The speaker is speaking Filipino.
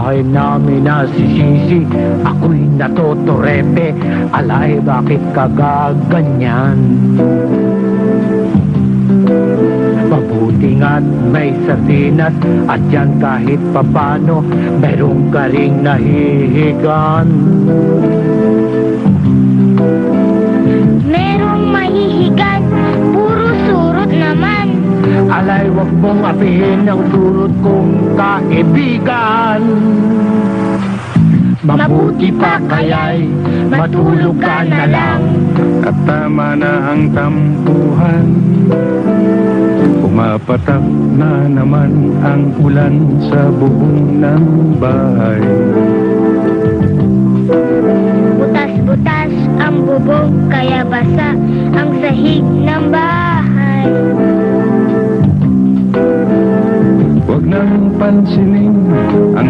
bahay namin nasisisi, ako'y natotorepe. Alay, bakit kagaganyan? Mabuti nga't may sardinas, at yan kahit papano meron ka ring nahihigan. Merong mahihigan, puro surot naman. Alay, wag mong apihin ang surot kong kaibigan. Mabuti pa kaya'y matulog ka na lang. At tama na ang tampuhan. Pumapatak na naman ang ulan sa bubong ng bahay. Butas-butas ang bubong, kaya basa ang sahig ng bahay. Huwag nang pansinin ang